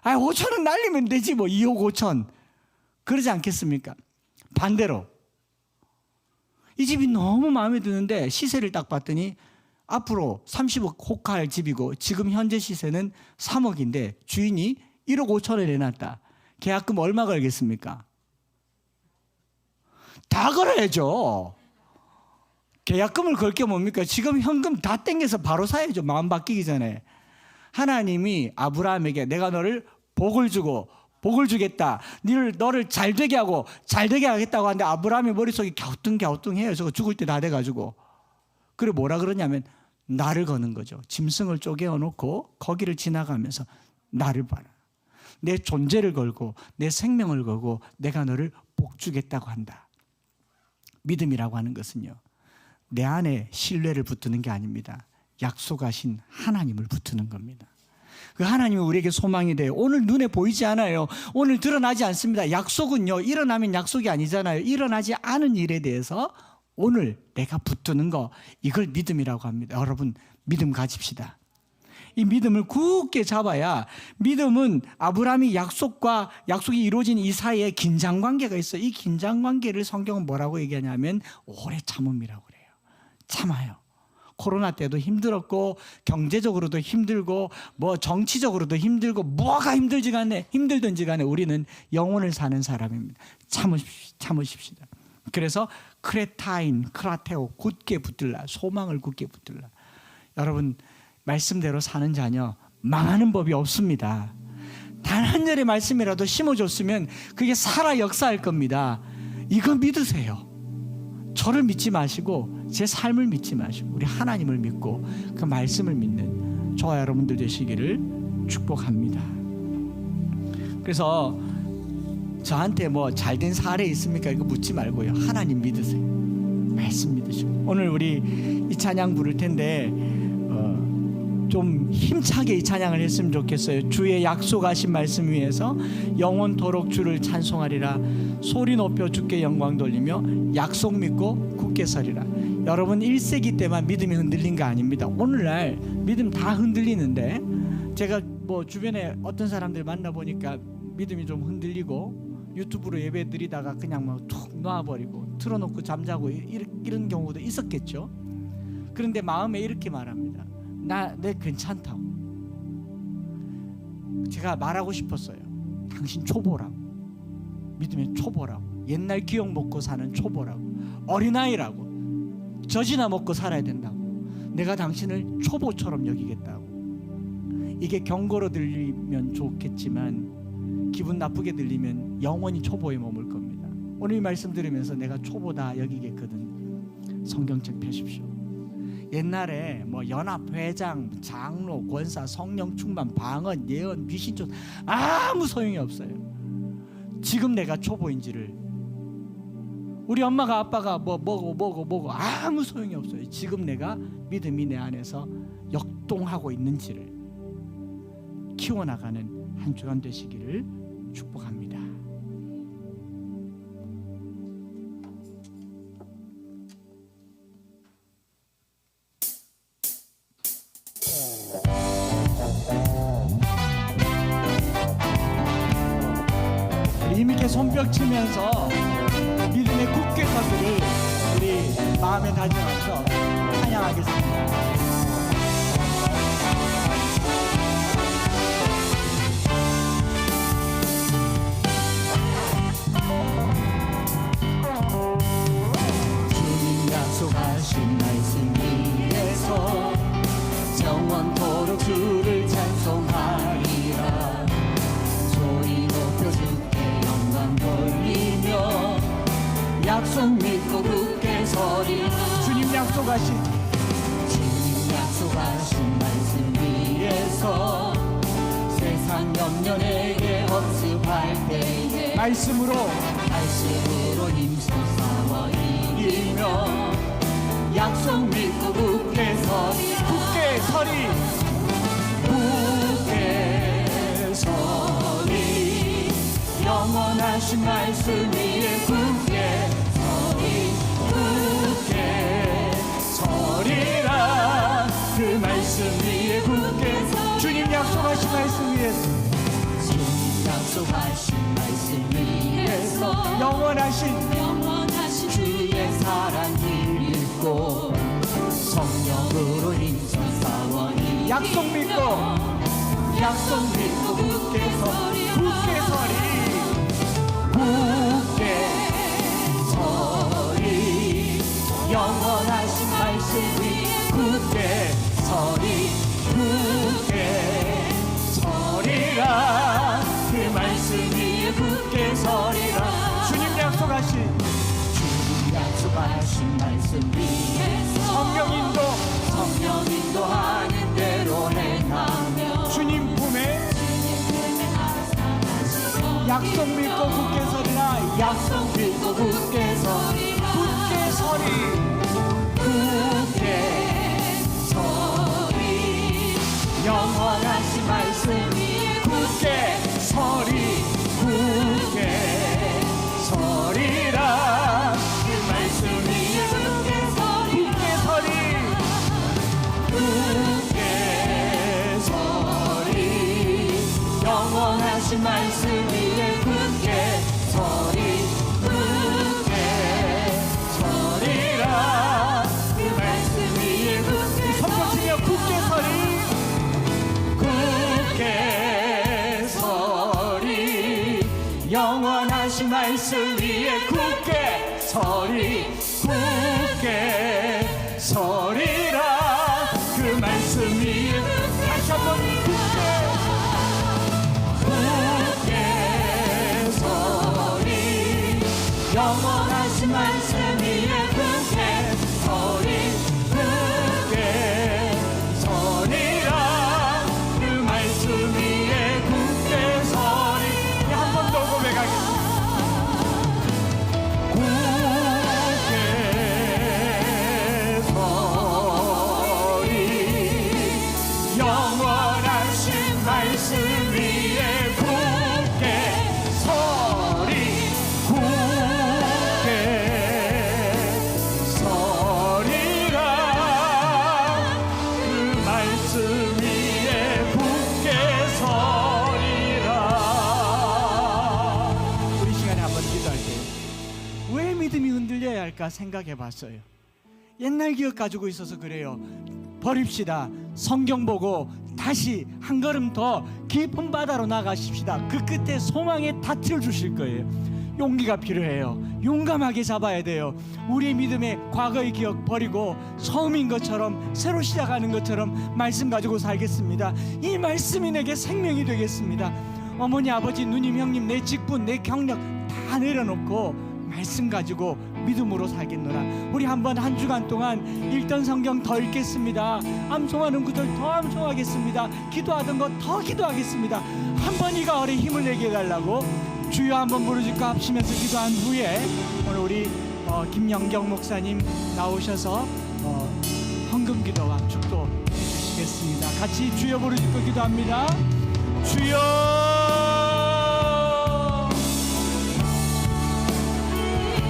5천 원 날리면 되지 뭐 2억 5천. 그러지 않겠습니까? 반대로 이 집이 너무 마음에 드는데 시세를 딱 봤더니 앞으로 30억 혹할 집이고 지금 현재 시세는 3억인데 주인이 1억 5천을 내놨다. 계약금 얼마 걸겠습니까? 다 걸어야죠. 계약금을 걸 게 뭡니까? 지금 현금 다 땡겨서 바로 사야죠. 마음 바뀌기 전에. 하나님이 아브라함에게 내가 너를 복을 주고 복을 주겠다. 너를 잘 되게 하고 잘 되게 하겠다고 하는데 아브라함의 머릿속이 갸우뚱해요. 저거 죽을 때 다 돼가지고. 그래 뭐라 그러냐면 나를 거는 거죠. 짐승을 쪼개어 놓고 거기를 지나가면서 나를 봐라. 내 존재를 걸고 내 생명을 걸고 내가 너를 복 주겠다고 한다. 믿음이라고 하는 것은요, 내 안에 신뢰를 붙드는 게 아닙니다. 약속하신 하나님을 붙드는 겁니다. 그 하나님이 우리에게 소망이 돼요. 오늘 눈에 보이지 않아요. 오늘 드러나지 않습니다. 약속은요, 일어나면 약속이 아니잖아요. 일어나지 않은 일에 대해서 오늘 내가 붙드는 거, 이걸 믿음이라고 합니다. 여러분 믿음 가집시다. 이 믿음을 굳게 잡아야, 믿음은 아브라함이 약속이 이루어진 이 사이에 긴장관계가 있어요. 이 긴장관계를 성경은 뭐라고 얘기하냐면 오래 참음이라고 그래요. 참아요. 코로나 때도 힘들었고 경제적으로도 힘들고 뭐 정치적으로도 힘들고 뭐가 힘들든지 간에 우리는 영혼을 사는 사람입니다. 참으십시다. 그래서 크라테오 굳게 붙들라, 소망을 굳게 붙들라. 여러분 말씀대로 사는 자녀 망하는 법이 없습니다. 단 한 절의 말씀이라도 심어줬으면 그게 살아 역사할 겁니다. 이거 믿으세요. 저를 믿지 마시고 제 삶을 믿지 마시고 우리 하나님을 믿고 그 말씀을 믿는 저와 여러분들 되시기를 축복합니다. 그래서 저한테 뭐 잘된 사례 있습니까? 이거 묻지 말고요. 하나님 믿으세요. 말씀 믿으시고. 오늘 우리 이 찬양 부를 텐데 좀 힘차게 이 찬양을 했으면 좋겠어요. 주의 약속하신 말씀 위에서 영원토록 주를 찬송하리라. 소리 높여 주께 영광 돌리며 약속 믿고 굳게 서리라. 여러분 1세기 때만 믿음이 흔들린 거 아닙니다. 오늘날 믿음 다 흔들리는데, 제가 뭐 주변에 어떤 사람들 만나보니까 믿음이 좀 흔들리고 유튜브로 예배 드리다가 그냥 막 툭 놔버리고 틀어놓고 잠자고 이런 경우도 있었겠죠. 그런데 마음에 이렇게 말합니다. 내 괜찮다고. 제가 말하고 싶었어요. 당신 초보라고. 믿음의 초보라고. 옛날 기억 먹고 사는 초보라고. 어린아이라고. 젖이나 먹고 살아야 된다고. 내가 당신을 초보처럼 여기겠다고. 이게 경고로 들리면 좋겠지만 기분 나쁘게 들리면 영원히 초보에 머물 겁니다. 오늘 이 말씀 들으면서 내가 초보다 여기겠거든. 성경책 펴십시오. 옛날에 뭐 연합회장, 장로, 권사, 성령 충만, 방언, 예언, 귀신쫓 아무 소용이 없어요. 지금 내가 초보인지를, 우리 엄마가 아빠가 뭐고 아무 소용이 없어요. 지금 내가 믿음이 내 안에서 역동하고 있는지를 키워나가는 한 주간 되시기를 축복합니다. 힘있게 손뼉 치면서 믿음의 굳게 서기를 우리 마음에 다짐하면서 찬양하겠습니다. 주님 약속하신 말씀 위에서 영원토록 주를 찬송하리라. 소리 높여 주께 영광 돌리며 약속 믿고 굳게 서리. 주님 약속하신 말씀 위에서 세상 염려 내게 억습할 때에 말씀으로 힘써 싸워 이기며 약속 믿고 굳게 서리. 영원하신 말씀 위에 굳게 서리라. 그 말씀 위에 굳게 서. 주님 약속하신 말씀 위에서 영원하신 주의 사랑 믿고 성령으로 힘써 싸워 약속 믿고 굳게 서리. 영원하신 말씀 위에 굳게 서리라. 그 말씀 위에 굳게 서리라. 주님 약속하신 말씀 위에 성령 인도하는 대로 행하며 주님 품에 약속 믿고 굳게 서리라. 약속 믿고 굳게 서리. 영원하신 말씀 위에 굳게 서리라. 그 말씀 위에 굳게 서리. 영원하신 말씀 위에 굳게 서리라. 그 말씀 위에 선포치며 굳게 서리. 영원하신 말씀 위에 굳게 서리라. 그 말씀 위에 다시 한번 굳게 서리. 영원하신 말씀 위에 굳게 서리라. 그 말씀 위에 굳게 서리. 한 번 더 고백하겠습니다. 영원하신 말씀 위에 굳게 서리라. 그 말씀 위에 굳게 서리라. 우리 시간에 한번 기도할 때 왜 믿음이 흔들려야 할까 생각해 봤어요. 옛날 기억 가지고 있어서 그래요. 버립시다. 성경 보고 다시 한 걸음 더 깊은 바다로 나가십시다. 그 끝에 소망의 닻을 주실 거예요. 용기가 필요해요. 용감하게 잡아야 돼요. 우리의 믿음의 과거의 기억 버리고 처음인 것처럼 새로 시작하는 것처럼 말씀 가지고 살겠습니다. 이 말씀이 내게 생명이 되겠습니다. 어머니, 아버지, 누님, 형님, 내 직분, 내 경력 다 내려놓고 말씀 가지고 믿음으로 살겠노라. 우리 한번 한 주간 동안 읽던 성경 더 읽겠습니다. 암송하는 구절 더 암송하겠습니다. 기도하던 것 더 기도하겠습니다. 한번 이가 어리 힘을 내게 해달라고 주여 한번 부르짖고 합치면서 기도한 후에 오늘 우리 김영경 목사님 나오셔서 헌금 기도와 축도 해주시겠습니다. 같이 주여 부르짖고 기도합니다. 주여,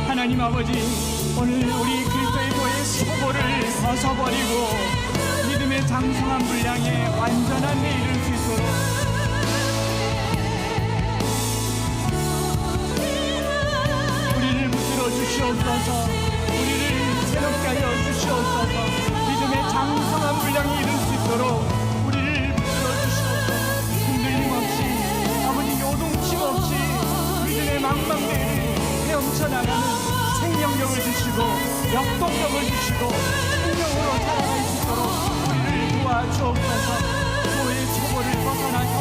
하나님 아버지, 오늘 우리 그리스도의 보의 소보를 벗어버리고 믿음의 장성한 분량에 완전한 데 이를 수 있도록 우리를 붙들어 주시옵소서. 우리를 새롭게 하여 주시옵소서. 믿음의 장성한 분량에 이를 수 있도록 우리를 붙들어 주시옵소서. 흔들림 없이, 아버지 요동침 없이 믿음의 망망대를 헤엄쳐나가는 생명력을 주시고 역동력을 주시고 생명으로 살아갈 수 있도록 우리를 도와주옵소서. 교회의 초보를 벗어나서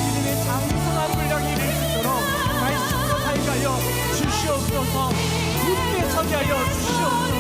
믿음의 장성한 분량이 이를 수 있도록 말씀으로 살가여 주시옵소서. 굳게 서게 하여 주시옵소서.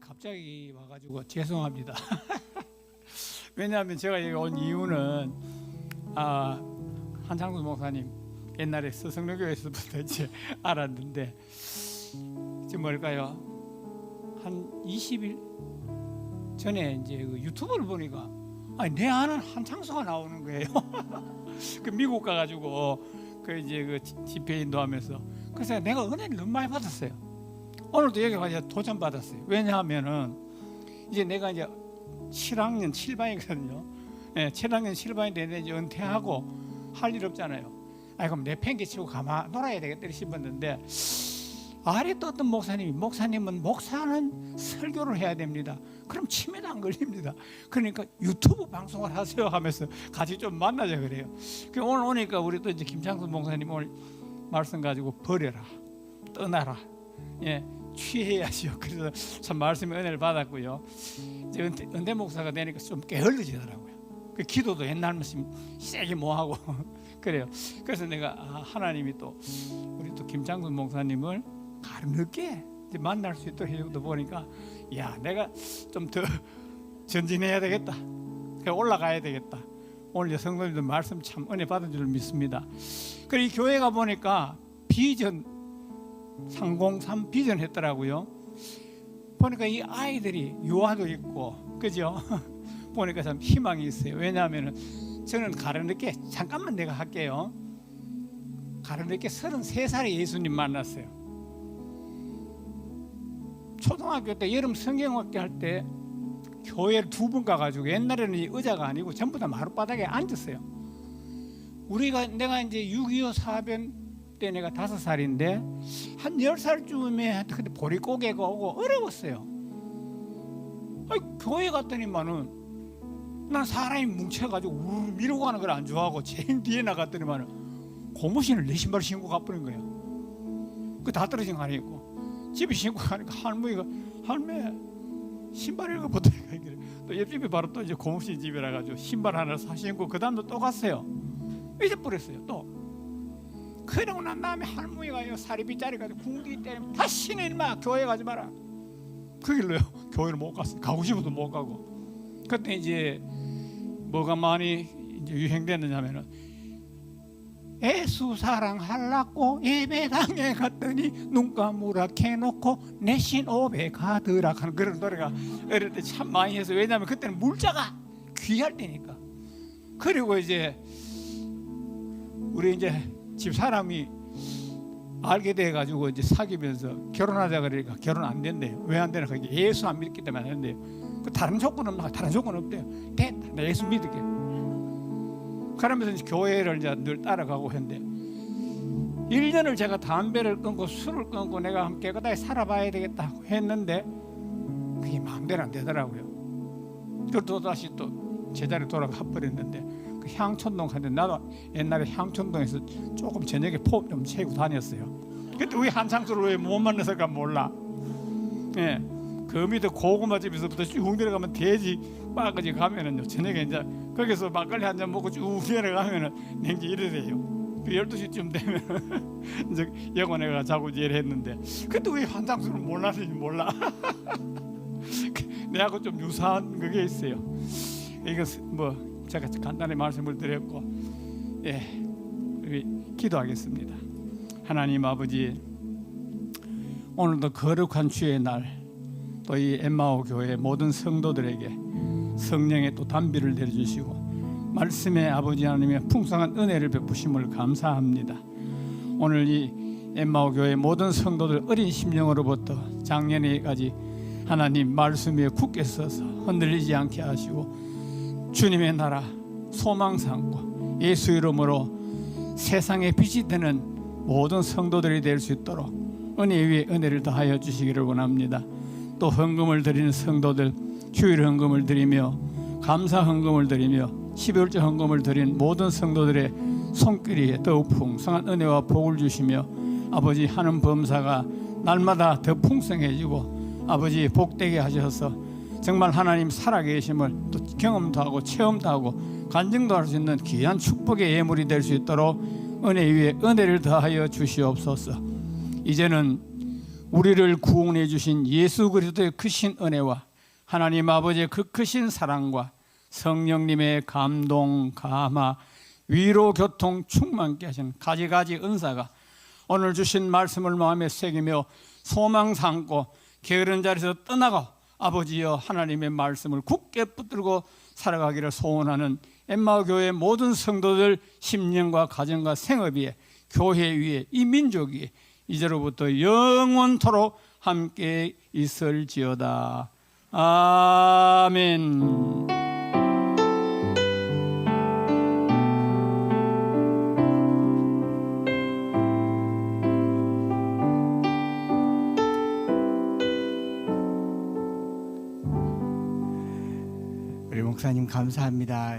갑자기 와가지고 죄송합니다. 왜냐하면 제가 여기 온 이유는 한창수 목사님 옛날에 서성로교에서부터 이제 알았는데 지금 뭘까요? 한 20일 전에 이제 그 유튜브를 보니까 내 아는 한창수가 나오는 거예요. 그 미국 가가지고 그 이제 그 집회 인도하면서 그래서 내가 은혜를 너무 많이 받았어요. 오늘도 여기 가서 도전 받았어요. 왜냐하면은 이제 내가 이제 7학년 7반이거든요. 네, 7학년 7반이 되는데 이제 은퇴하고 할 일 없잖아요. 그럼 내 팽개치고 가만 놀아야 되겠다 싶었는데 아래 또 어떤 목사님은 목사는 설교를 해야 됩니다. 그럼 치매도 안 걸립니다. 그러니까 유튜브 방송을 하세요 하면서 같이 좀 만나자 그래요. 오늘 오니까 우리 또 이제 김창수 목사님 오늘 말씀 가지고 버려라, 떠나라, 취해야지요. 그래서 참 말씀의 은혜를 받았고요. 이제 은퇴 목사가 되니까 좀 게을러지더라고요. 그 기도도 옛날 말씀 세게 뭐하고 그래요. 그래서 내가 하나님이 또 우리 또 김창수 목사님을 가르늦게 만날 수 있도록 해주고 보니까 내가 좀 더 전진해야 되겠다. 올라가야 되겠다. 오늘 성도님들 말씀 참 은혜 받은 줄 믿습니다. 그리고 이 교회 가 보니까 비전 303 비전 했더라고요. 보니까 이 아이들이 유아도 있고 그죠? 보니까 참 희망이 있어요. 왜냐하면 저는 가르늦게 잠깐만 내가 할게요. 가르늦게 33살에 예수님 만났어요. 초등학교 때 여름 성경학교 할 때 교회를 2번 가가지고 옛날에는 의자가 아니고 전부 다 마룻바닥에 앉았어요. 내가 이제 6.25 사변 때 내가 5살인데 한 10살쯤에 그때 보릿고개가 오고 어려웠어요. 교회 갔더니만은 난 사람이 뭉쳐가지고 우르르 미루고 가는 걸 안 좋아하고 제일 뒤에 나갔더니만은 고무신을 내 신발 신고 가버린 거예요. 그 다 떨어진 거 아니고 집에 신고 가니까 할머니가 할매 신발 읽어보다 또 옆집이 바로 또 이제 고무신 집이라 가지고 신발 하나 사신고 그 다음도 또 갔어요. 잊어버렸어요. 또 그러고 난 다음에 할머니가 사리비짜리 가지고 궁디 때문에 다시는 일마 교회 가지 마라. 그 길로요. 교회를 못 갔어요. 가고 싶어도 못 가고. 그때 이제 뭐가 많이 이제 유행됐느냐면은
예수 사랑하려고 예배당에 갔더니 눈 감으라 캐놓고 내신 오배 가더라 하는 그런 노래가 어릴 때 참 많이 해서, 왜냐하면 그때는 물자가 귀할 때니까. 그리고 이제 우리 이제 집 사람이 알게 돼 가지고 이제 사귀면서 결혼하자 그러니까 결혼 안 된대요. 왜 안 되나? 그게 예수 안 믿기 때문에 안 된대요. 그 다른 조건 없나? 다른 조건 없대요. 됐다, 나 예수 믿을게. 그러면서 이제 교회를 이제 늘 따라가고 했는데, 1년을 제가 담배를 끊고 술을 끊고 내가 함께 깨끗하게 살아봐야 되겠다 했는데 그게 마음대로 안 되더라고요. 그또 다시 또 제자리에 돌아가 버렸는데, 그 향촌동 갔는데, 나도 옛날에 향촌동에서 조금 저녁에 폼 좀 채우고 다녔어요. 그때 우리 한창수를 왜 못 만났을까 몰라. 예, 그 밑에 고구마집에서부터 쭉 내려가면 돼지 바까지 가면은요, 저녁에 이제 거기서 막걸리 한 잔 먹고 쭉 내려가면은 냉지 이래돼요. 12시쯤 되면 이제 영원회가 자고 일했는데, 그때 왜 한창수를 몰랐는지 몰라. 내하고 좀 유사한 그게 있어요. 이거 뭐 제가 간단히 말씀을 드렸고, 예, 우리 기도하겠습니다. 하나님 아버지, 오늘도 거룩한 주의 날, 또 이 엠마오 교회 모든 성도들에게 성령의 또 단비를 내려주시고 말씀의 아버지 하나님의 풍성한 은혜를 베푸심을 감사합니다. 오늘 이 엠마오 교회 모든 성도들 어린 심령으로부터 작년에까지 하나님 말씀 위에 굳게 서서 흔들리지 않게 하시고 주님의 나라 소망 삼고 예수 이름으로 세상의 빛이 되는 모든 성도들이 될 수 있도록 은혜 위에 은혜를 더하여 주시기를 원합니다. 또 헌금을 드리는 성도들, 휴일 헌금을 드리며 감사 헌금을 드리며 12월째 헌금을 드린 모든 성도들의 손길이 더욱 풍성한 은혜와 복을 주시며 아버지 하는 범사가 날마다 더 풍성해지고 아버지 복되게 하셔서 정말 하나님 살아계심을 또 경험도 하고 체험도 하고 간증도 할 수 있는 귀한 축복의 예물이 될 수 있도록 은혜 위에 은혜를 더하여 주시옵소서. 이제는 우리를 구원해 주신 예수 그리스도의 크신 은혜와 하나님 아버지의 그 크신 사랑과 성령님의 감동, 감화, 위로, 교통 충만케 하시는 가지가지 은사가 오늘 주신 말씀을 마음에 새기며 소망 삼고 게으른 자리에서 떠나고 아버지여 하나님의 말씀을 굳게 붙들고 살아가기를 소원하는 엠마오 교회 모든 성도들 심령과 가정과 생업 위에 교회 위에 이 민족 위에 이제로부터 영원토록 함께 있을지어다. 아멘.
우리 목사님 감사합니다.